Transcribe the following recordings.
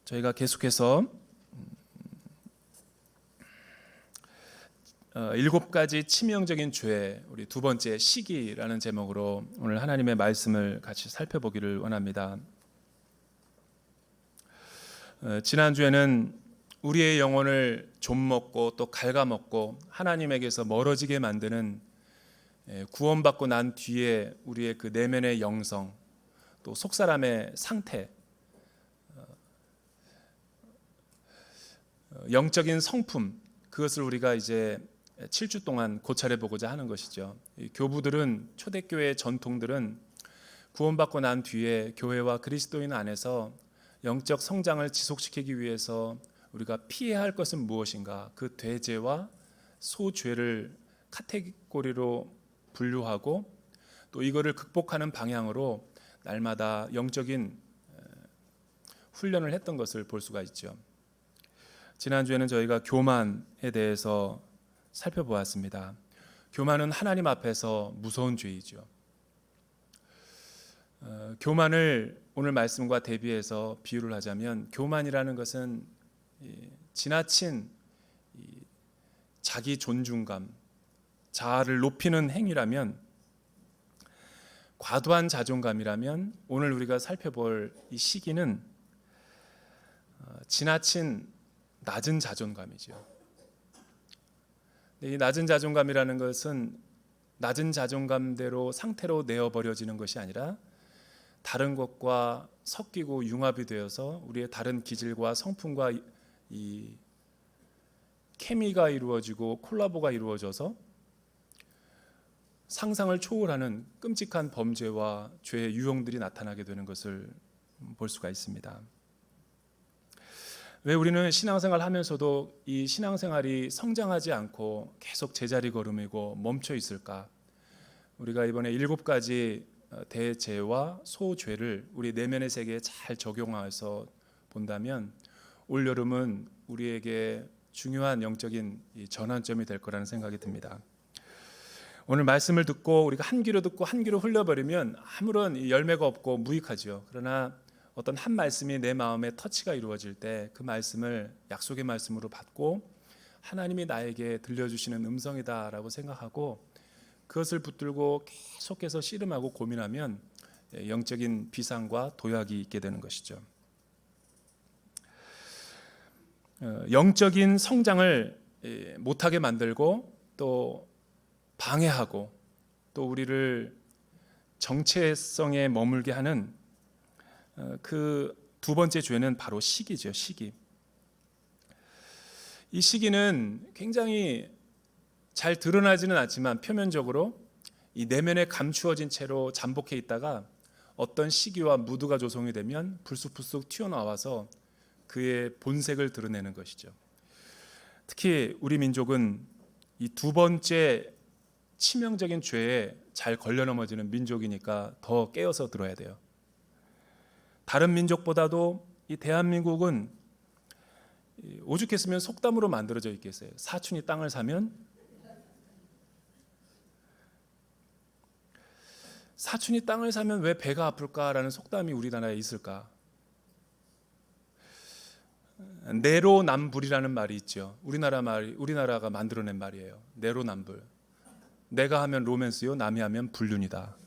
저희가 계속해서 7가지 치명적인 죄, 우리 두 번째 시기라는 제목으로 오늘 하나님의 말씀을 같이 살펴보기를 원합니다. 지난주에는 우리의 영혼을 좀먹고 또 갉아먹고 하나님에게서 멀어지게 만드는 구원받고 난 뒤에 우리의 그 내면의 영성, 또 속사람의 상태, 영적인 성품, 그것을 우리가 이제 7주 동안 고찰해 보고자 하는 것이죠. 이 교부들은, 초대교회의 전통들은 구원받고 난 뒤에 교회와 그리스도인 안에서 영적 성장을 지속시키기 위해서 우리가 피해야 할 것은 무엇인가, 그 대죄와 소죄를 카테고리로 분류하고 또 이거를 극복하는 방향으로 날마다 영적인 훈련을 했던 것을 볼 수가 있죠. 지난주에는 저희가 교만에 대해서 살펴보았습니다. 교만은 하나님 앞에서 무서운 죄이죠. 교만을 오늘 말씀과 대비해서 비유를 하자면, 교만이라는 것은 지나친 자기 존중감, 자아를 높이는 행위라면, 과도한 자존감이라면, 오늘 우리가 살펴볼 이 시기는 지나친 낮은 자존감이죠. 이 낮은 자존감이라는 것은 낮은 자존감대로 상태로 내어버려지는 것이 아니라 다른 것과 섞이고 융합이 되어서 우리의 다른 기질과 성품과 이 케미가 이루어지고 콜라보가 이루어져서 상상을 초월하는 끔찍한 범죄와 죄의 유형들이 나타나게 되는 것을 볼 수가 있습니다. 왜 우리는 신앙생활 하면서도 이 신앙생활이 성장하지 않고 계속 제자리 걸음이고 멈춰 있을까? 우리가 이번에 7가지 대죄와 소죄를 우리 내면의 세계에 잘 적용해서 본다면 올 여름은 우리에게 중요한 영적인 전환점이 될 거라는 생각이 듭니다. 오늘 말씀을 듣고 우리가 한 귀로 듣고 한 귀로 흘려버리면 아무런 열매가 없고 무익하죠. 그러나 어떤 한 말씀이 내 마음에 터치가 이루어질 때 그 말씀을 약속의 말씀으로 받고 하나님이 나에게 들려주시는 음성이다라고 생각하고 그것을 붙들고 계속해서 씨름하고 고민하면 영적인 비상과 도약이 있게 되는 것이죠. 영적인 성장을 못하게 만들고 또 방해하고 또 우리를 정체성에 머물게 하는 그 두 번째 죄는 바로 시기죠. 시기. 이 시기는 굉장히 잘 드러나지는 않지만 표면적으로 이 내면에 감추어진 채로 잠복해 있다가 어떤 시기와 무드가 조성이 되면 불쑥불쑥 튀어나와서 그의 본색을 드러내는 것이죠. 특히 우리 민족은 이 두 번째 치명적인 죄에 잘 걸려 넘어지는 민족이니까 더 깨어서 들어야 돼요. 다른 민족보다도 이 대한민국은 오죽했으면 속담으로 만들어져 있겠어요. 사촌이 땅을 사면 왜 배가 아플까라는 속담이 우리나라에 있을까? 내로남불이라는 말이 있죠. 우리나라가 만들어낸 말이에요. 내로남불. 내가 하면 로맨스요, 남이 하면 불륜이다.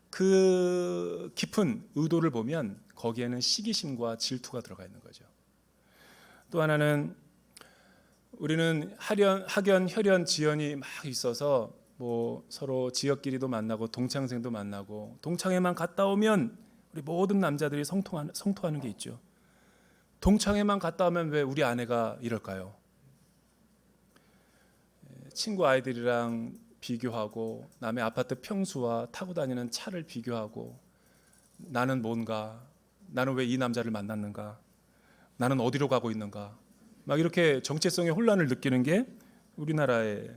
그 깊은 의도를 보면 거기에는 시기심과 질투가 들어가 있는 거죠. 또 하나는 우리는 학연, 혈연, 지연이 막 있어서 뭐 서로 지역끼리도 만나고 동창생도 만나고 동창회만 갔다 오면 우리 모든 남자들이 성토하는 게 있죠. 동창회만 갔다 오면 왜 우리 아내가 이럴까요? 친구 아이들이랑 비교하고 남의 아파트 평수와 타고 다니는 차를 비교하고 나는 뭔가, 나는 왜 이 남자를 만났는가, 나는 어디로 가고 있는가, 막 이렇게 정체성의 혼란을 느끼는 게 우리나라의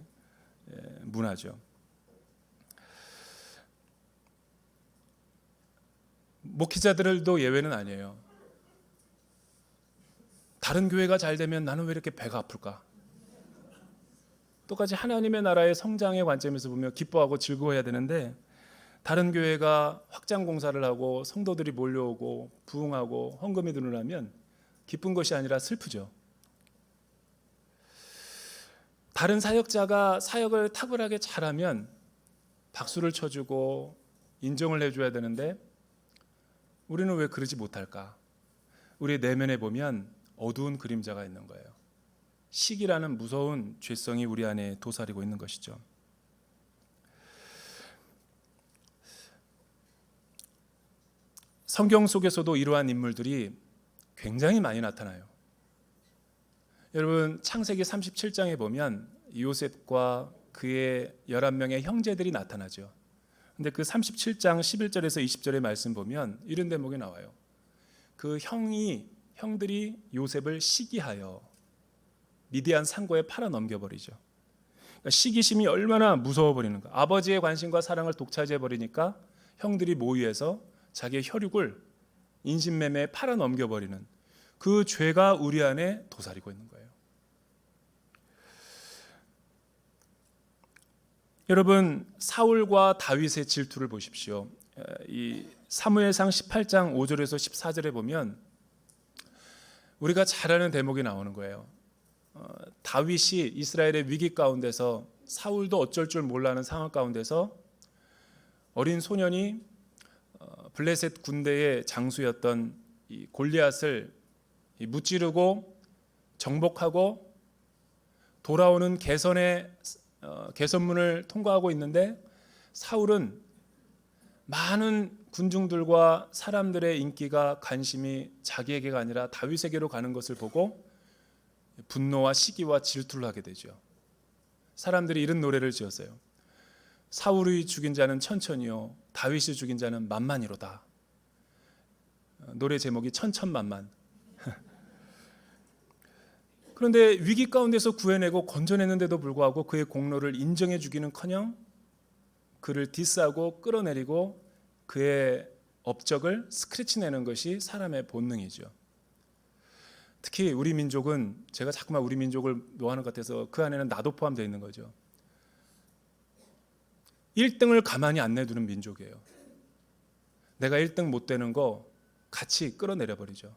문화죠. 목회자들도 예외는 아니에요. 다른 교회가 잘 되면 나는 왜 이렇게 배가 아플까? 똑같이 하나님의 나라의 성장의 관점에서 보면 기뻐하고 즐거워해야 되는데 다른 교회가 확장 공사를 하고 성도들이 몰려오고 부흥하고 헌금이 늘어나면 기쁜 것이 아니라 슬프죠. 다른 사역자가 사역을 탁월하게 잘하면 박수를 쳐주고 인정을 해줘야 되는데 우리는 왜 그러지 못할까? 우리 내면에 보면 어두운 그림자가 있는 거예요. 시기라는 무서운 죄성이 우리 안에 도사리고 있는 것이죠. 성경 속에서도 이러한 인물들이 굉장히 많이 나타나요. 여러분 창세기 37장에 보면 요셉과 그의 11명의 형제들이 나타나죠. 근데 그 37장 11절에서 20절의 말씀 보면 이런 대목이 나와요. 그 형들이 요셉을 시기하여 미디안 상고에 팔아 넘겨버리죠. 그러니까 시기심이 얼마나 무서워 버리는가. 아버지의 관심과 사랑을 독차지해 버리니까 형들이 모의해서 자기의 혈육을 인신매매에 팔아 넘겨버리는 그 죄가 우리 안에 도사리고 있는 거예요. 여러분 사울과 다윗의 질투를 보십시오. 이 사무엘상 18장 5절에서 14절에 보면 우리가 잘 아는 대목이 나오는 거예요. 다윗이 이스라엘의 위기 가운데서 사울도 어쩔 줄 몰라하는 상황 가운데서 어린 소년이 블레셋 군대의 장수였던 이 골리앗을 무찌르고 정복하고 돌아오는 개선문을 통과하고 있는데 사울은 많은 군중들과 사람들의 인기가 관심이 자기에게가 아니라 다윗에게로 가는 것을 보고 분노와 시기와 질투를 하게 되죠. 사람들이 이런 노래를 지었어요. 사울이 죽인 자는 천천히요 다윗이 죽인 자는 만만이로다. 노래 제목이 천천만만. 그런데 위기 가운데서 구해내고 건져내는데도 불구하고 그의 공로를 인정해 주기는커녕 그를 디스하고 끌어내리고 그의 업적을 스크래치내는 것이 사람의 본능이죠. 특히 우리 민족은 제가 자꾸만 우리 민족을 묘하는 것 같아서 그 안에는 나도 포함되어 있는 거죠. 1등을 가만히 안 내두는 민족이에요. 내가 1등 못 되는 거 같이 끌어내려 버리죠.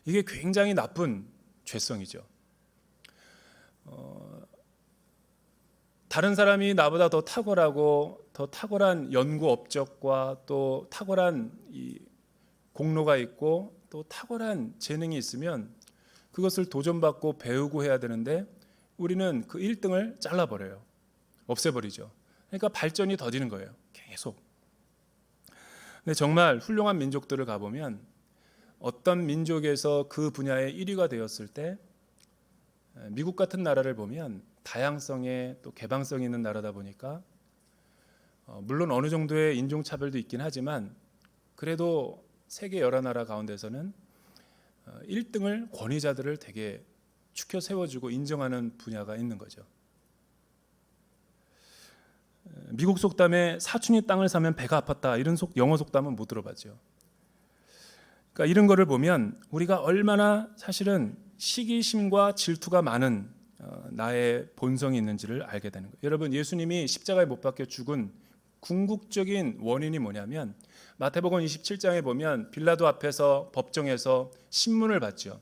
이게 굉장히 나쁜 죄성이죠. 다른 사람이 나보다 더 탁월하고 더 탁월한 연구 업적과 또 탁월한 이 공로가 있고 또 탁월한 재능이 있으면 그것을 도전받고 배우고 해야 되는데 우리는 그 1등을 잘라버려요. 없애버리죠. 그러니까 발전이 더디는 거예요. 계속. 근데 정말 훌륭한 민족들을 가보면 어떤 민족에서 그 분야의 1위가 되었을 때 미국 같은 나라를 보면 다양성에 또 개방성이 있는 나라다 보니까 물론 어느 정도의 인종차별도 있긴 하지만 그래도 세계 여러 나라 가운데서는 1등을 권위자들을 되게 추켜 세워주고 인정하는 분야가 있는 거죠. 미국 속담에 사촌이 땅을 사면 배가 아팠다 이런 영어 속담은 못 들어봤죠. 그러니까 이런 거를 보면 우리가 얼마나 사실은 시기심과 질투가 많은 나의 본성이 있는지를 알게 되는 거예요. 여러분 예수님이 십자가에 못 박혀 죽은 궁극적인 원인이 뭐냐면 마태복음 27장에 보면 빌라도 앞에서 법정에서 신문을 받죠.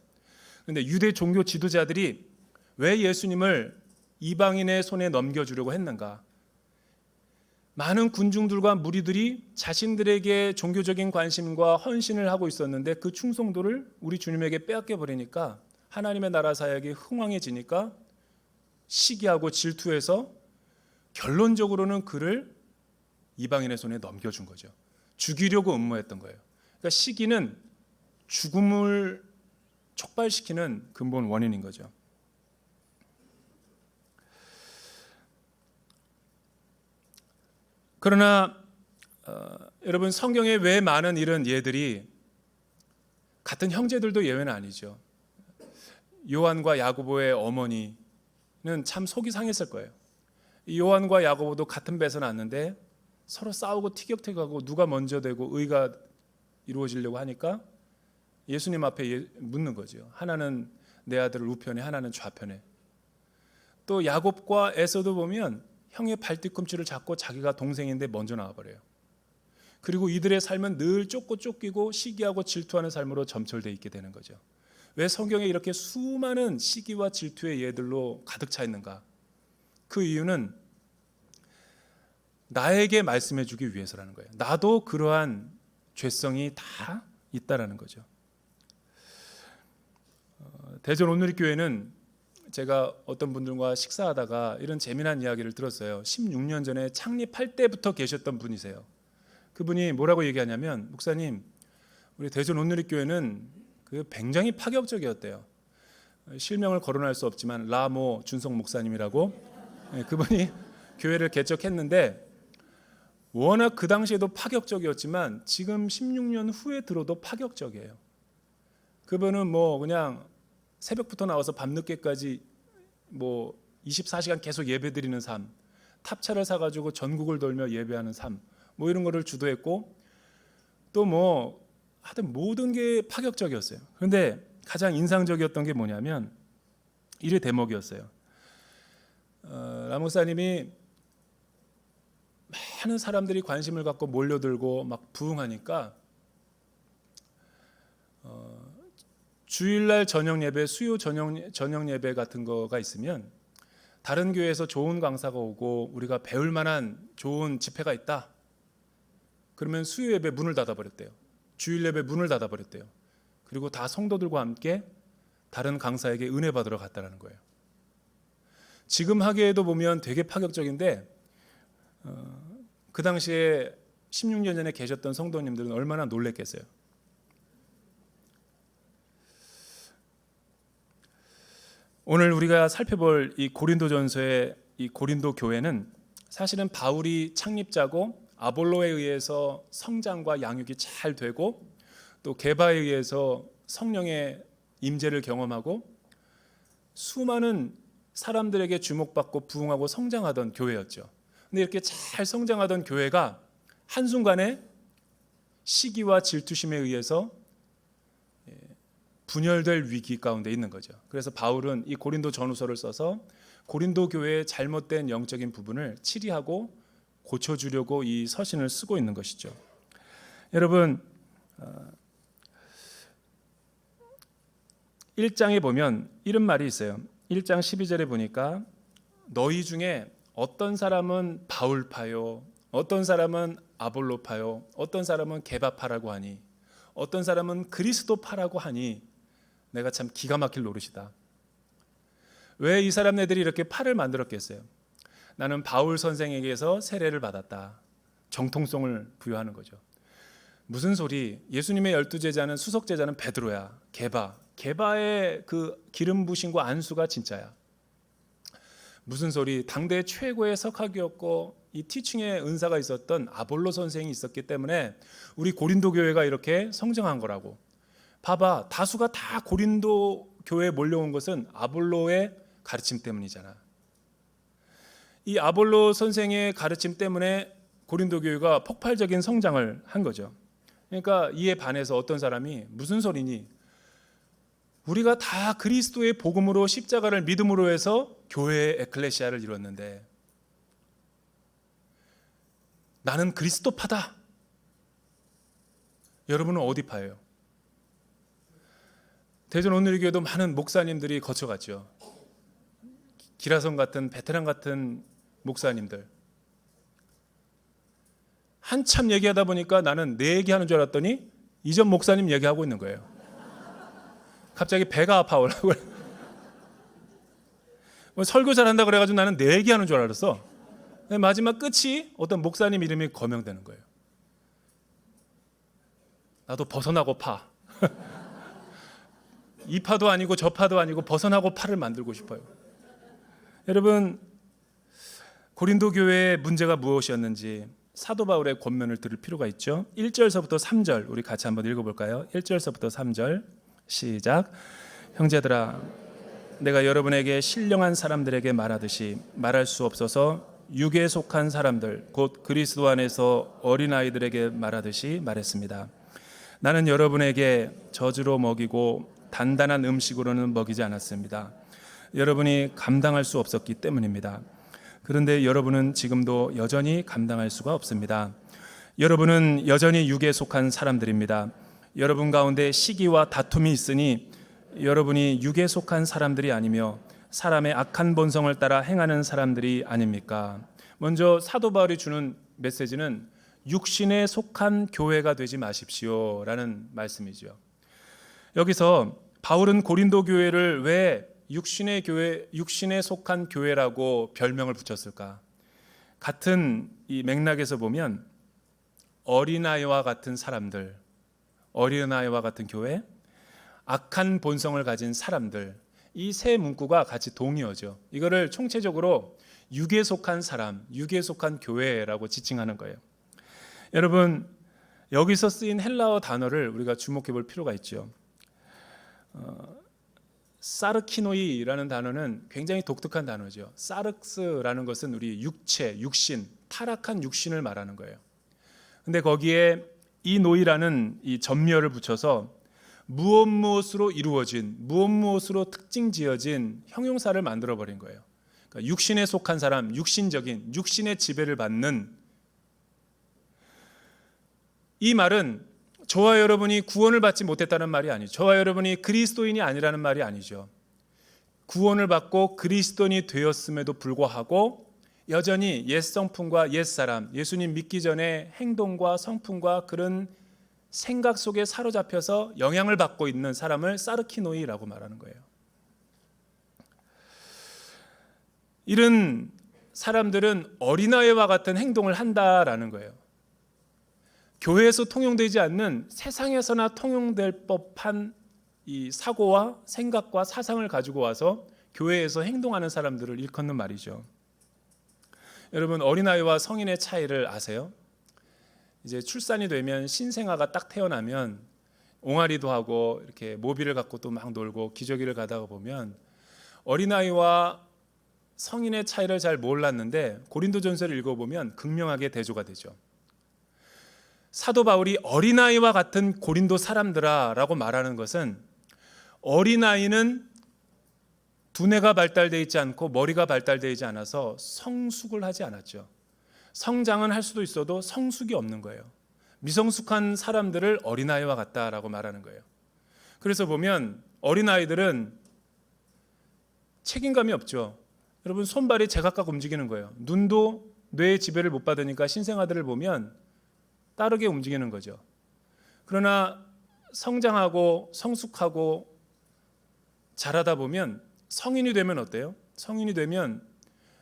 그런데 유대 종교 지도자들이 왜 예수님을 이방인의 손에 넘겨주려고 했는가? 많은 군중들과 무리들이 자신들에게 종교적인 관심과 헌신을 하고 있었는데 그 충성도를 우리 주님에게 빼앗겨 버리니까 하나님의 나라 사역이 흥황해지니까 시기하고 질투해서 결론적으로는 그를 이방인의 손에 넘겨준 거죠. 죽이려고 음모했던 거예요. 그러니까 시기는 죽음을 촉발시키는 근본 원인인 거죠. 그러나 여러분 성경에 왜 많은 이런 예들이 같은 형제들도 예외는 아니죠. 요한과 야고보의 어머니는 참 속이 상했을 거예요. 요한과 야고보도 같은 배에서 났는데 서로 싸우고 티격태격하고 누가 먼저 되고 의가 이루어지려고 하니까 예수님 앞에 묻는 거죠. 하나는 내 아들을 우편에 하나는 좌편에. 또 야곱과 에서도 보면 형의 발뒤꿈치를 잡고 자기가 동생인데 먼저 나와버려요. 그리고 이들의 삶은 늘 쫓고 쫓기고 시기하고 질투하는 삶으로 점철되어 있게 되는 거죠. 왜 성경에 이렇게 수많은 시기와 질투의 예들로 가득 차 있는가? 그 이유는 나에게 말씀해 주기 위해서라는 거예요. 나도 그러한 죄성이 다 있다라는 거죠. 대전 온누리교회는 제가 어떤 분들과 식사하다가 이런 재미난 이야기를 들었어요. 16년 전에 창립할 때부터 계셨던 분이세요. 그분이 뭐라고 얘기하냐면, 목사님, 우리 대전 온누리교회는 굉장히 파격적이었대요. 실명을 거론할 수 없지만 라모 준성 목사님이라고, 그분이 교회를 개척했는데 워낙 그 당시에도 파격적이었지만 지금 16년 후에 들어도 파격적이에요. 그분은 뭐 그냥 새벽부터 나와서 밤늦게까지 뭐 24시간 계속 예배드리는 삶, 탑차를 사가지고 전국을 돌며 예배하는 삶, 뭐 이런 거를 주도했고, 또 뭐 하여튼 모든 게 파격적이었어요. 그런데 가장 인상적이었던 게 뭐냐면 이래 대목이었어요. 라 목사님이 많은 사람들이 관심을 갖고 몰려들고 막 부흥하니까 주일날 저녁 예배, 수요 저녁 예배 같은 거가 있으면 다른 교회에서 좋은 강사가 오고 우리가 배울 만한 좋은 집회가 있다. 그러면 수요 예배 문을 닫아버렸대요. 주일 예배 문을 닫아버렸대요. 그리고 다 성도들과 함께 다른 강사에게 은혜 받으러 갔다라는 거예요. 지금 하기에도 보면 되게 파격적인데 그 당시에 16년 전에 계셨던 성도님들은 얼마나 놀랬겠어요. 오늘 우리가 살펴볼 이 고린도전서의 이 고린도 교회는 사실은 바울이 창립자고 아볼로에 의해서 성장과 양육이 잘 되고 또 게바에 의해서 성령의 임재를 경험하고 수많은 사람들에게 주목받고 부흥하고 성장하던 교회였죠. 근데 이렇게 잘 성장하던 교회가 한순간에 시기와 질투심에 의해서 분열될 위기 가운데 있는 거죠. 그래서 바울은 이 고린도 전후서를 써서 고린도 교회의 잘못된 영적인 부분을 치리하고 고쳐주려고 이 서신을 쓰고 있는 것이죠. 여러분 1장에 보면 이런 말이 있어요. 1장 12절에 보니까 너희 중에 어떤 사람은 바울파요, 어떤 사람은 아볼로파요, 어떤 사람은 게바파라고 하니, 어떤 사람은 그리스도파라고 하니 내가 참 기가 막힐 노릇이다. 왜 이 사람네들이 이렇게 파를 만들었겠어요? 나는 바울 선생에게서 세례를 받았다. 정통성을 부여하는 거죠. 무슨 소리? 예수님의 12제자는 수석제자는 베드로야. 게바의 그 기름 부심과 안수가 진짜야. 무슨 소리? 당대 최고의 석학이었고 이 티칭의 은사가 있었던 아볼로 선생이 있었기 때문에 우리 고린도 교회가 이렇게 성장한 거라고. 봐봐, 다수가 다 고린도 교회에 몰려온 것은 아볼로의 가르침 때문이잖아. 이 아볼로 선생의 가르침 때문에 고린도 교회가 폭발적인 성장을 한 거죠. 그러니까 이에 반해서 어떤 사람이 무슨 소리니? 우리가 다 그리스도의 복음으로 십자가를 믿음으로 해서 교회의 에클레시아를 이뤘는데 나는 그리스도파다. 여러분은 어디 파예요? 대전 온누리교회도 많은 목사님들이 거쳐갔죠. 기라성 같은 베테랑 같은 목사님들. 한참 얘기하다 보니까 나는 내 얘기하는 줄 알았더니 이전 목사님 얘기하고 있는 거예요. 갑자기 배가 아파오라고. 설교 잘한다 그래가지고 나는 내 얘기하는 줄 알았어. 마지막 끝이 어떤 목사님 이름이 거명되는 거예요. 나도 벗어나고 파. 이 파도 아니고 저 파도 아니고 벗어나고 파를 만들고 싶어요. 여러분, 고린도 교회의 문제가 무엇이었는지 사도 바울의 권면을 들을 필요가 있죠. 1절서부터 3절 우리 같이 한번 읽어볼까요? 1절서부터 3절 시작. 형제들아, 내가 여러분에게 신령한 사람들에게 말하듯이 말할 수 없어서 육에 속한 사람들 곧 그리스도 안에서 어린아이들에게 말하듯이 말했습니다. 나는 여러분에게 저주로 먹이고 단단한 음식으로는 먹이지 않았습니다. 여러분이 감당할 수 없었기 때문입니다. 그런데 여러분은 지금도 여전히 감당할 수가 없습니다. 여러분은 여전히 육에 속한 사람들입니다. 여러분 가운데 시기와 다툼이 있으니 여러분이 육에 속한 사람들이 아니며 사람의 악한 본성을 따라 행하는 사람들이 아닙니까? 먼저 사도 바울이 주는 메시지는 육신에 속한 교회가 되지 마십시오라는 말씀이죠. 여기서 바울은 고린도 교회를 왜 육신의 교회, 육신에 속한 교회라고 별명을 붙였을까? 같은 이 맥락에서 보면 어린아이와 같은 사람들, 어린아이와 같은 교회, 악한 본성을 가진 사람들, 이 세 문구가 같이 동의어죠. 이거를 총체적으로 육에 속한 사람, 육에 속한 교회라고 지칭하는 거예요. 여러분, 여기서 쓰인 헬라어 단어를 우리가 주목해 볼 필요가 있죠. 사르키노이라는 단어는 굉장히 독특한 단어죠. 사르스라는 것은 우리 육체, 육신, 타락한 육신을 말하는 거예요. 근데 거기에 이 노이라는 이 전멸을 붙여서 무엇으로 이루어진, 무엇으로 특징 지어진 형용사를 만들어 버린 거예요. 그러니까 육신에 속한 사람, 육신적인, 육신의 지배를 받는, 이 말은 저와 여러분이 구원을 받지 못했다는 말이 아니죠. 저와 여러분이 그리스도인이 아니라는 말이 아니죠. 구원을 받고 그리스도인이 되었음에도 불구하고 여전히 옛 성품과 옛 사람, 예수님 믿기 전에 행동과 성품과 그런 생각 속에 사로잡혀서 영향을 받고 있는 사람을 사르키노이라고 말하는 거예요. 이런 사람들은 어린아이와 같은 행동을 한다라는 거예요. 교회에서 통용되지 않는 세상에서나 통용될 법한 이 사고와 생각과 사상을 가지고 와서 교회에서 행동하는 사람들을 일컫는 말이죠. 여러분, 어린아이와 성인의 차이를 아세요? 이제 출산이 되면 신생아가 딱 태어나면 옹알이도 하고 이렇게 모비를 갖고 또 막 놀고 기저귀를 가다가 보면 어린아이와 성인의 차이를 잘 몰랐는데 고린도전서를 읽어보면 극명하게 대조가 되죠. 사도 바울이 어린아이와 같은 고린도 사람들아 라고 말하는 것은 어린아이는 두뇌가 발달되어 있지 않고 머리가 발달되어 있지 않아서 성숙을 하지 않았죠. 성장은 할 수도 있어도 성숙이 없는 거예요. 미성숙한 사람들을 어린아이와 같다라고 말하는 거예요. 그래서 보면 어린아이들은 책임감이 없죠. 여러분, 손발이 제각각 움직이는 거예요. 눈도 뇌의 지배를 못 받으니까 신생아들을 보면 따르게 움직이는 거죠. 그러나 성장하고 성숙하고 자라다 보면 성인이 되면 어때요? 성인이 되면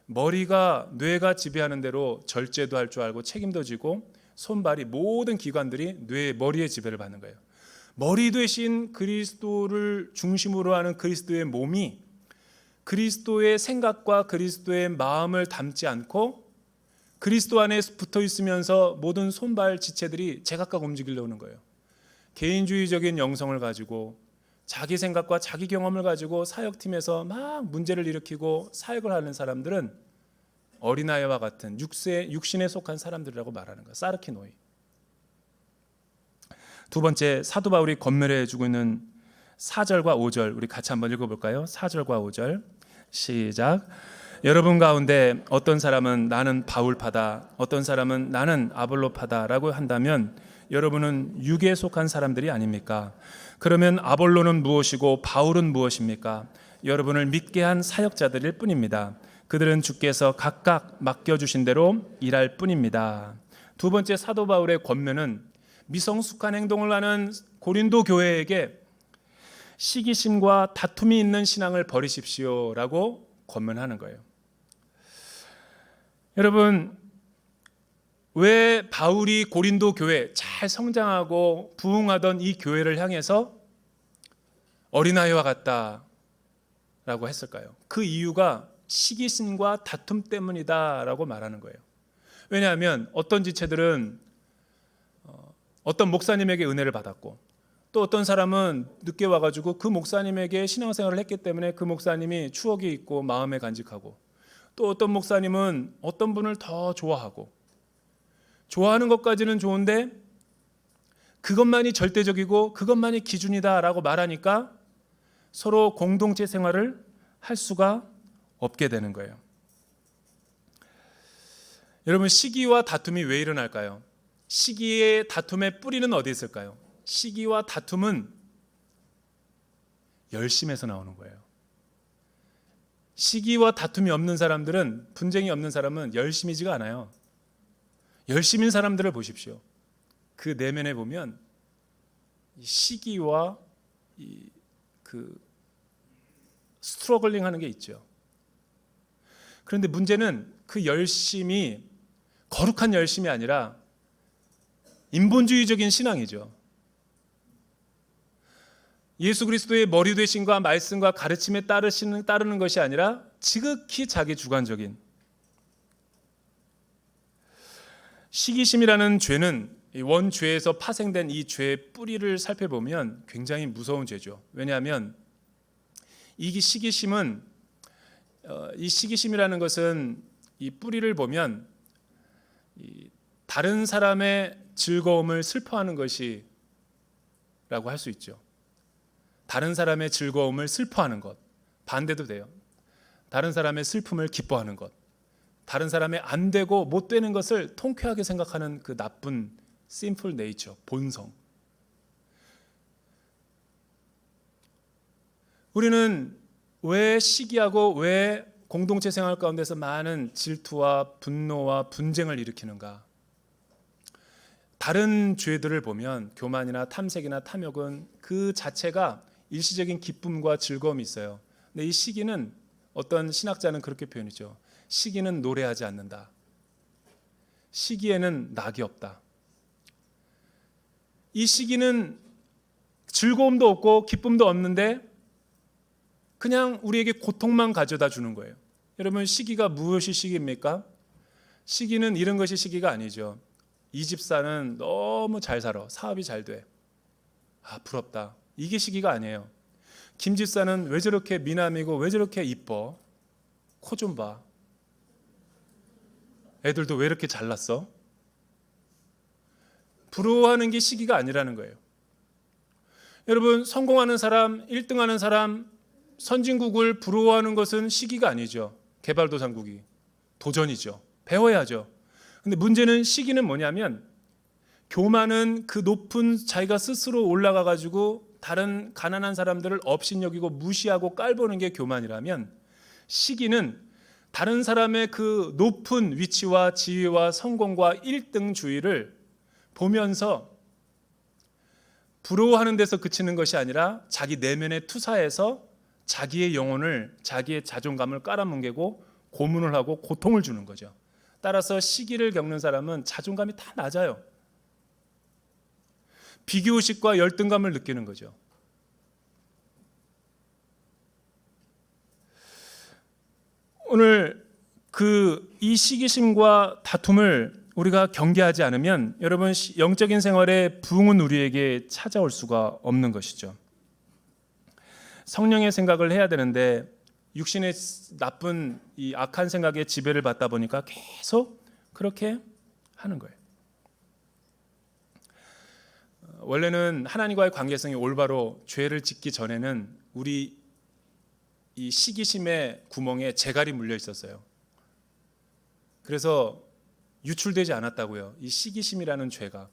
머리가, 뇌가 지배하는 대로 절제도 할 줄 알고 책임도 지고 손발이, 모든 기관들이 머리의 지배를 받는 거예요. 머리 되신 그리스도를 중심으로 하는 그리스도의 몸이 그리스도의 생각과 그리스도의 마음을 담지 않고 그리스도 안에 붙어 있으면서 모든 손발 지체들이 제각각 움직이려는 거예요. 개인주의적인 영성을 가지고 자기 생각과 자기 경험을 가지고 사역팀에서 막 문제를 일으키고 사역을 하는 사람들은 어린아이와 같은 육신에 속한 사람들이라고 말하는 거예요. 사르키노이. 두 번째, 사도 바울이 권면해 주고 있는 4절과 5절 우리 같이 한번 읽어볼까요? 4절과 5절 시작. 여러분 가운데 어떤 사람은 나는 바울파다, 어떤 사람은 나는 아볼로파다 라고 한다면 여러분은 육에 속한 사람들이 아닙니까? 그러면 아볼로는 무엇이고 바울은 무엇입니까? 여러분을 믿게 한 사역자들일 뿐입니다. 그들은 주께서 각각 맡겨주신 대로 일할 뿐입니다. 두 번째, 사도 바울의 권면은 미성숙한 행동을 하는 고린도 교회에게 시기심과 다툼이 있는 신앙을 버리십시오라고 권면하는 거예요. 여러분, 왜 바울이 고린도 교회 잘 성장하고 부흥하던 이 교회를 향해서 어린아이와 같다라고 했을까요? 그 이유가 시기심과 다툼 때문이다라고 말하는 거예요. 왜냐하면 어떤 지체들은 어떤 목사님에게 은혜를 받았고 또 어떤 사람은 늦게 와가지고 그 목사님에게 신앙생활을 했기 때문에 그 목사님이 추억이 있고 마음에 간직하고 또 어떤 목사님은 어떤 분을 더 좋아하고 좋아하는 것까지는 좋은데 그것만이 절대적이고 그것만이 기준이다라고 말하니까 서로 공동체 생활을 할 수가 없게 되는 거예요. 여러분, 시기와 다툼이 왜 일어날까요? 시기의 다툼의 뿌리는 어디 있을까요? 시기와 다툼은 열심에서 나오는 거예요. 시기와 다툼이 없는 사람들은, 분쟁이 없는 사람은 열심이지가 않아요. 열심인 사람들을 보십시오. 그 내면에 보면 시기와 그 스트러글링 하는 게 있죠. 그런데 문제는 그 열심이 거룩한 열심이 아니라 인본주의적인 신앙이죠. 예수 그리스도의 머리 되심과 말씀과 가르침에 따르는 것이 아니라 지극히 자기 주관적인, 시기심이라는 죄는 원죄에서 파생된 이 죄의 뿌리를 살펴보면 굉장히 무서운 죄죠. 왜냐하면 이 시기심은, 이 시기심이라는 것은 이 뿌리를 보면 다른 사람의 즐거움을 슬퍼하는 것이라고 할 수 있죠. 다른 사람의 즐거움을 슬퍼하는 것, 반대도 돼요. 다른 사람의 슬픔을 기뻐하는 것, 다른 사람의 안 되고 못 되는 것을 통쾌하게 생각하는 그 나쁜 sinful nature, 본성. 우리는 왜 시기하고 왜 공동체 생활 가운데서 많은 질투와 분노와 분쟁을 일으키는가? 다른 죄들을 보면 교만이나 탐색이나 탐욕은 그 자체가 일시적인 기쁨과 즐거움이 있어요. 근데 이 시기는, 어떤 신학자는 그렇게 표현이죠. 시기는 노래하지 않는다. 시기에는 낙이 없다. 이 시기는 즐거움도 없고 기쁨도 없는데 그냥 우리에게 고통만 가져다 주는 거예요. 여러분, 시기가 무엇이 시기입니까? 시기는 이런 것이 시기가 아니죠. 이 집사는 너무 잘 살아. 사업이 잘 돼. 아, 부럽다. 이게 시기가 아니에요. 김 집사는 왜 저렇게 미남이고 왜 저렇게 이뻐? 코 좀 봐. 애들도 왜 이렇게 잘났어? 부러워하는 게 시기가 아니라는 거예요. 여러분, 성공하는 사람, 1등하는 사람, 선진국을 부러워하는 것은 시기가 아니죠. 개발도상국이. 도전이죠. 배워야죠. 근데 문제는, 시기는 뭐냐면, 교만은 그 높은 자기가 스스로 올라가 가지고 다른 가난한 사람들을 업신여기고 무시하고 깔보는 게 교만이라면, 시기는 다른 사람의 그 높은 위치와 지위와 성공과 1등주의를 보면서 부러워하는 데서 그치는 것이 아니라 자기 내면에 투사해서 자기의 영혼을, 자기의 자존감을 깔아뭉개고 고문을 하고 고통을 주는 거죠. 따라서 시기를 겪는 사람은 자존감이 다 낮아요. 비교의식과 열등감을 느끼는 거죠. 오늘 이 시기심과 다툼을 우리가 경계하지 않으면 여러분, 영적인 생활의 부흥은 우리에게 찾아올 수가 없는 것이죠. 성령의 생각을 해야 되는데 육신의 나쁜 이 악한 생각에 지배를 받다 보니까 계속 그렇게 하는 거예요. 원래는 하나님과의 관계성이 올바로 죄를 짓기 전에는 우리 이 시기심의 구멍에 재갈이 물려 있었어요. 그래서 유출되지 않았다고요. 이 시기심이라는 죄가.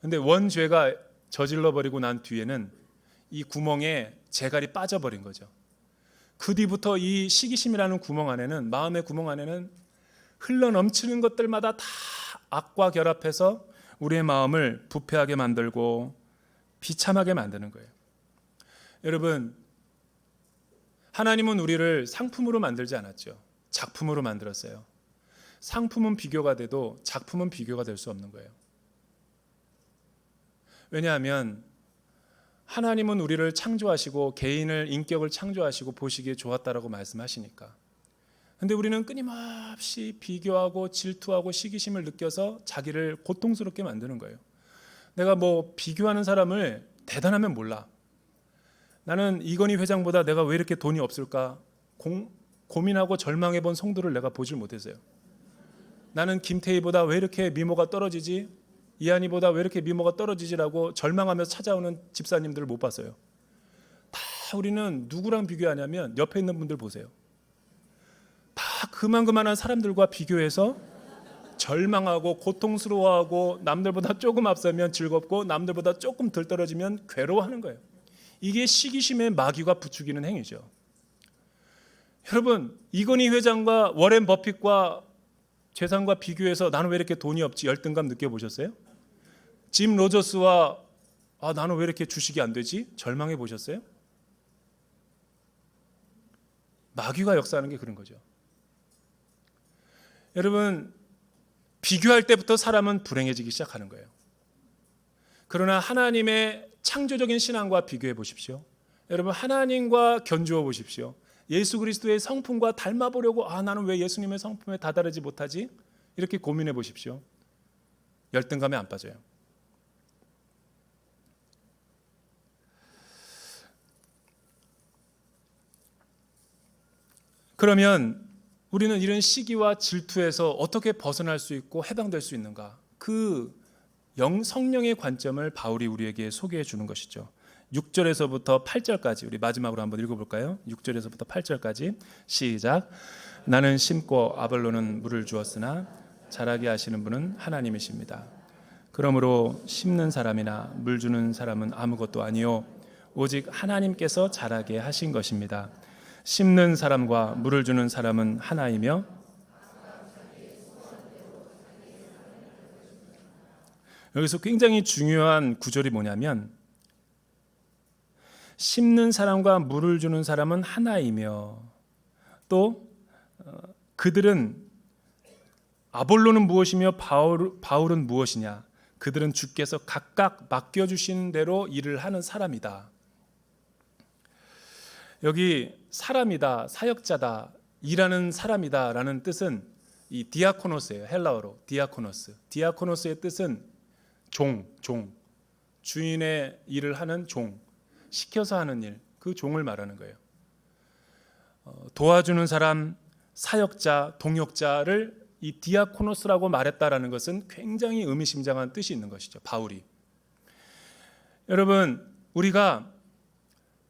근데 원죄가 저질러 버리고 난 뒤에는 이 구멍에 재갈이 빠져버린 거죠. 그 뒤부터 이 시기심이라는 구멍 안에는, 마음의 구멍 안에는 흘러 넘치는 것들마다 다 악과 결합해서 우리의 마음을 부패하게 만들고 비참하게 만드는 거예요. 여러분, 하나님은 우리를 상품으로 만들지 않았죠. 작품으로 만들었어요. 상품은 비교가 돼도 작품은 비교가 될 수 없는 거예요. 왜냐하면 하나님은 우리를 창조하시고 개인을, 인격을 창조하시고 보시기에 좋았다라고 말씀하시니까. 근데 우리는 끊임없이 비교하고 질투하고 시기심을 느껴서 자기를 고통스럽게 만드는 거예요. 내가 뭐 비교하는 사람을 대단하면 몰라. 나는 이건희 회장보다 내가 왜 이렇게 돈이 없을까 고민하고 절망해 본 성도를 내가 보질 못했어요. 나는 김태희보다 왜 이렇게 미모가 떨어지지? 이한이보다 왜 이렇게 미모가 떨어지지라고 절망하면서 찾아오는 집사님들을 못 봤어요. 다 우리는 누구랑 비교하냐면 옆에 있는 분들 보세요. 다 그만한 사람들과 비교해서 절망하고 고통스러워하고 남들보다 조금 앞서면 즐겁고 남들보다 조금 덜 떨어지면 괴로워하는 거예요. 이게 시기심의 마귀가 부추기는 행위죠. 여러분, 이건희 회장과 워렌 버핏과 재산과 비교해서 나는 왜 이렇게 돈이 없지 열등감 느껴보셨어요? 짐 로저스와 나는 왜 이렇게 주식이 안 되지? 절망해 보셨어요? 마귀가 역사하는 게 그런 거죠. 여러분, 비교할 때부터 사람은 불행해지기 시작하는 거예요. 그러나 하나님의 창조적인 신앙과 비교해 보십시오. 여러분, 하나님과 견주어 보십시오. 예수 그리스도의 성품과 닮아보려고 나는 왜 예수님의 성품에 다다르지 못하지? 이렇게 고민해 보십시오. 열등감에 안 빠져요. 그러면 우리는 이런 시기와 질투에서 어떻게 벗어날 수 있고 해방될 수 있는가? 그 성령의 관점을 바울이 우리에게 소개해 주는 것이죠. 6절에서부터 8절까지 우리 마지막으로 한번 읽어볼까요? 6절에서부터 8절까지 시작. 나는 심고 아볼로는 물을 주었으나 자라게 하시는 분은 하나님이십니다. 그러므로 심는 사람이나 물 주는 사람은 아무것도 아니요 오직 하나님께서 자라게 하신 것입니다. 심는 사람과 물을 주는 사람은 하나이며 여기서 굉장히 중요한 구절이 뭐냐면 심는 사람과 물을 주는 사람은 하나이며 또 그들은 아볼로는 무엇이며 바울은 무엇이냐? 그들은 주께서 각각 맡겨주신 대로 일을 하는 사람이다. 여기 사람이다, 사역자다, 일하는 사람이다 라는 뜻은 이 디아코노스예요. 헬라어로 디아코노스. 디아코노스의 뜻은 종, 주인의 일을 하는 종, 시켜서 하는 일, 그 종을 말하는 거예요. 도와주는 사람, 사역자, 동역자를 이 디아코노스라고 말했다라는 것은 굉장히 의미심장한 뜻이 있는 것이죠. 바울이. 여러분, 우리가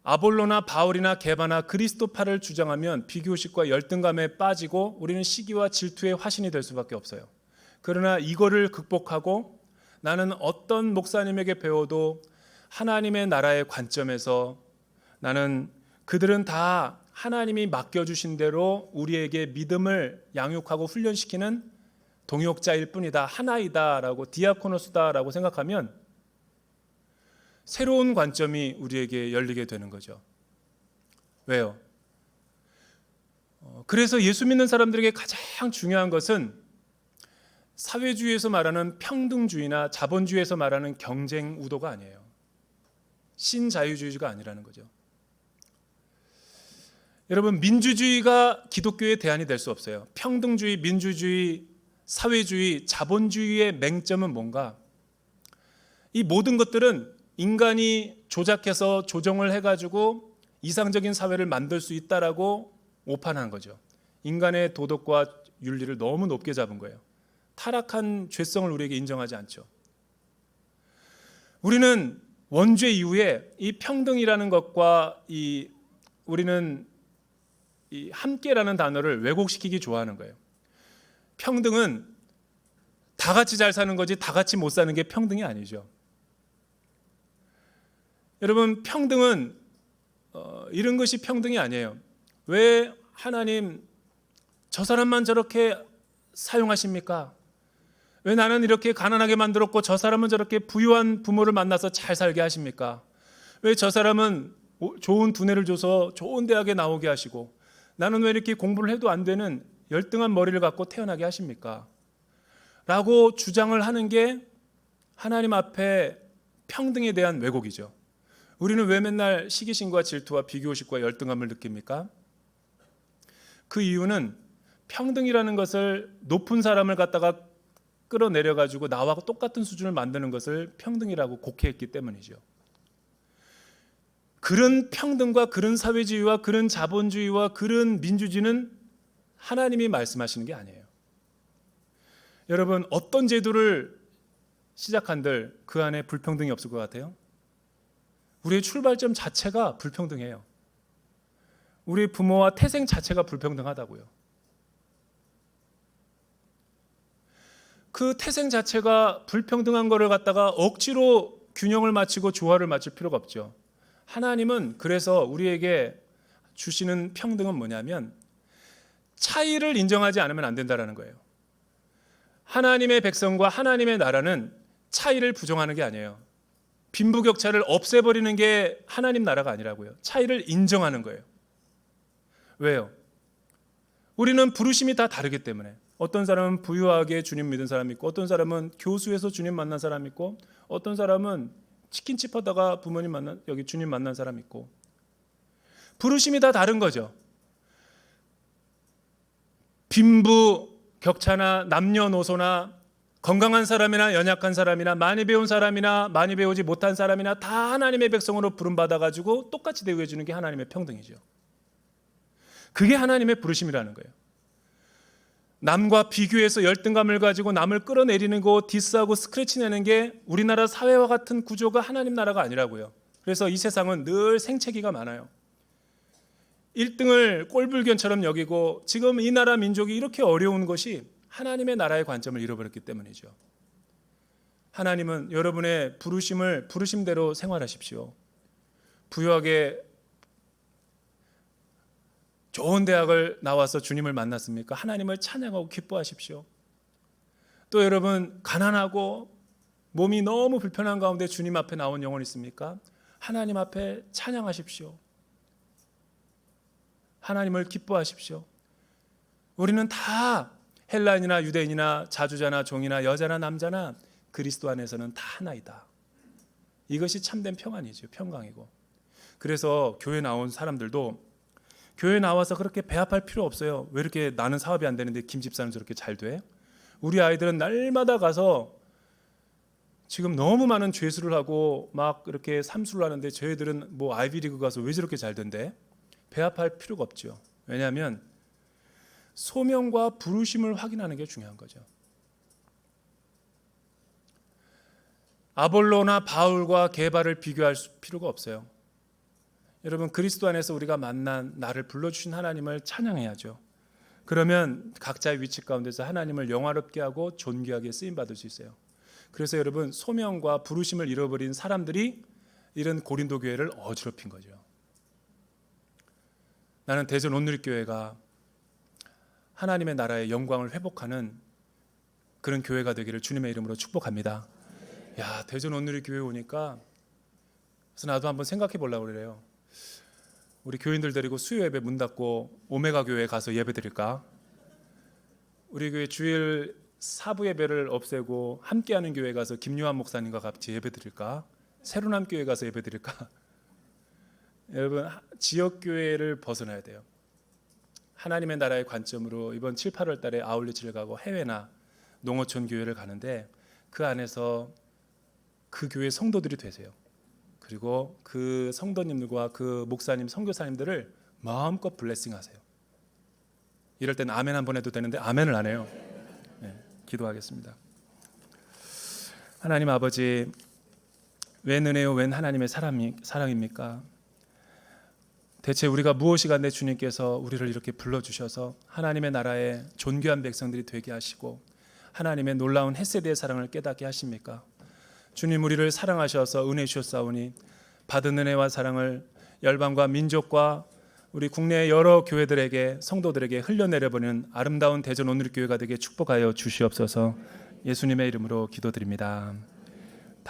아볼로나 바울이나 게바나 그리스도파를 주장하면 비교식과 열등감에 빠지고 우리는 시기와 질투의 화신이 될 수밖에 없어요. 그러나 이거를 극복하고 나는 어떤 목사님에게 배워도 하나님의 나라의 관점에서 나는 그들은 다 하나님이 맡겨주신 대로 우리에게 믿음을 양육하고 훈련시키는 동역자일 뿐이다, 하나이다라고 디아코노스다라고 생각하면 새로운 관점이 우리에게 열리게 되는 거죠. 왜요? 그래서 예수 믿는 사람들에게 가장 중요한 것은 사회주의에서 말하는 평등주의나 자본주의에서 말하는 경쟁 우도가 아니에요. 신자유주의가 아니라는 거죠. 여러분, 민주주의가 기독교의 대안이 될 수 없어요. 평등주의, 민주주의, 사회주의, 자본주의의 맹점은 뭔가? 이 모든 것들은 인간이 조작해서 조정을 해가지고 이상적인 사회를 만들 수 있다라고 오판한 거죠. 인간의 도덕과 윤리를 너무 높게 잡은 거예요. 타락한 죄성을 우리에게 인정하지 않죠. 우리는 원죄 이후에 이 평등이라는 것과 우리는 이 함께라는 단어를 왜곡시키기 좋아하는 거예요. 평등은 다 같이 잘 사는 거지 다 같이 못 사는 게 평등이 아니죠. 여러분, 평등은 이런 것이 평등이 아니에요. 왜 하나님 저 사람만 저렇게 사용하십니까? 왜 나는 이렇게 가난하게 만들었고 저 사람은 저렇게 부유한 부모를 만나서 잘 살게 하십니까? 왜 저 사람은 좋은 두뇌를 줘서 좋은 대학에 나오게 하시고 나는 왜 이렇게 공부를 해도 안 되는 열등한 머리를 갖고 태어나게 하십니까? 라고 주장을 하는 게 하나님 앞에 평등에 대한 왜곡이죠. 우리는 왜 맨날 시기심과 질투와 비교식과 열등감을 느낍니까? 그 이유는 평등이라는 것을 높은 사람을 갖다가 끌어내려가지고 나와 똑같은 수준을 만드는 것을 평등이라고 곡해했기 때문이죠. 그런 평등과 그런 사회주의와 그런 자본주의와 그런 민주주의는 하나님이 말씀하시는 게 아니에요. 여러분, 어떤 제도를 시작한들 그 안에 불평등이 없을 것 같아요? 우리의 출발점 자체가 불평등해요. 우리 부모와 태생 자체가 불평등하다고요. 그 태생 자체가 불평등한 거를 갖다가 억지로 균형을 맞추고 조화를 맞출 필요가 없죠. 하나님은 그래서 우리에게 주시는 평등은 뭐냐면 차이를 인정하지 않으면 안 된다라는 거예요. 하나님의 백성과 하나님의 나라는 차이를 부정하는 게 아니에요. 빈부격차를 없애버리는 게 하나님 나라가 아니라고요. 차이를 인정하는 거예요. 왜요? 우리는 부르심이 다 다르기 때문에. 어떤 사람은 부유하게 주님 믿은 사람이 있고, 어떤 사람은 교수에서 주님 만난 사람이 있고, 어떤 사람은 치킨집 하다가 부모님 만난, 여기 주님 만난 사람이 있고, 부르심이 다 다른 거죠. 빈부 격차나 남녀노소나 건강한 사람이나 연약한 사람이나 많이 배운 사람이나 많이 배우지 못한 사람이나 다 하나님의 백성으로 부름받아 가지고 똑같이 대우해 주는 게 하나님의 평등이죠. 그게 하나님의 부르심이라는 거예요. 남과 비교해서 열등감을 가지고 남을 끌어내리는 거, 디스하고 스크래치 내는 게 우리나라 사회와 같은 구조가 하나님 나라가 아니라고요. 그래서 이 세상은 늘 생채기가 많아요. 1등을 꼴불견처럼 여기고 지금 이 나라 민족이 이렇게 어려운 것이 하나님의 나라의 관점을 잃어버렸기 때문이죠. 하나님은 여러분의 부르심을 부르심대로 생활하십시오. 부유하게 좋은 대학을 나와서 주님을 만났습니까? 하나님을 찬양하고 기뻐하십시오. 또 여러분 가난하고 몸이 너무 불편한 가운데 주님 앞에 나온 영혼 있습니까? 하나님 앞에 찬양하십시오. 하나님을 기뻐하십시오. 우리는 다 헬라인이나 유대인이나 자주자나 종이나 여자나 남자나 그리스도 안에서는 다 하나이다. 이것이 참된 평안이죠. 평강이고. 그래서 교회 나온 사람들도 교회 나와서 그렇게 배합할 필요 없어요. 왜 이렇게 나는 사업이 안 되는데 김 집사는 저렇게 잘 돼? 우리 아이들은 날마다 가서 지금 너무 많은 죄수를 하고 막 이렇게 삼수를 하는데 저희들은 뭐 아이비리그 가서 왜 저렇게 잘 된대? 배합할 필요가 없죠. 왜냐하면 소명과 부르심을 확인하는 게 중요한 거죠. 아볼로나 바울과 게바를 비교할 필요가 없어요. 여러분 그리스도 안에서 우리가 만난 나를 불러주신 하나님을 찬양해야죠. 그러면 각자의 위치 가운데서 하나님을 영화롭게 하고 존귀하게 쓰임받을 수 있어요. 그래서 여러분 소명과 부르심을 잃어버린 사람들이 이런 고린도 교회를 어지럽힌 거죠. 나는 대전 온누리교회가 하나님의 나라의 영광을 회복하는 그런 교회가 되기를 주님의 이름으로 축복합니다. 야, 대전 온누리교회 오니까 그래서 나도 한번 생각해 보려고 그래요. 우리 교인들 데리고 수요 예배 문 닫고 오메가 교회에 가서 예배 드릴까? 우리 교회 주일 사부 예배를 없애고 함께하는 교회 가서 김유한 목사님과 같이 예배 드릴까? 새로남 교회 가서 예배 드릴까? 여러분 지역 교회를 벗어나야 돼요. 하나님의 나라의 관점으로 이번 7, 8월 달에 아울리치를 가고 해외나 농어촌 교회를 가는데 그 안에서 그 교회 성도들이 되세요. 그리고 그 성도님들과 그 목사님, 선교사님들을 마음껏 블레싱하세요. 이럴 때는 아멘 한번 해도 되는데 아멘을 안 해요. 네, 기도하겠습니다. 하나님 아버지, 웬 은혜요, 웬 하나님의 사랑입니까? 대체 우리가 무엇이 간데 주님께서 우리를 이렇게 불러주셔서 하나님의 나라의 존귀한 백성들이 되게 하시고 하나님의 놀라운 헷세대의 사랑을 깨닫게 하십니까? 주님 우리를 사랑하셔서 은혜 주셨사오니 받은 은혜와 사랑을 열방과 민족과 우리 국내 여러 교회들에게 성도들에게 흘려내려보는 아름다운 대전 온누리교회가 되게 축복하여 주시옵소서. 예수님의 이름으로 기도드립니다.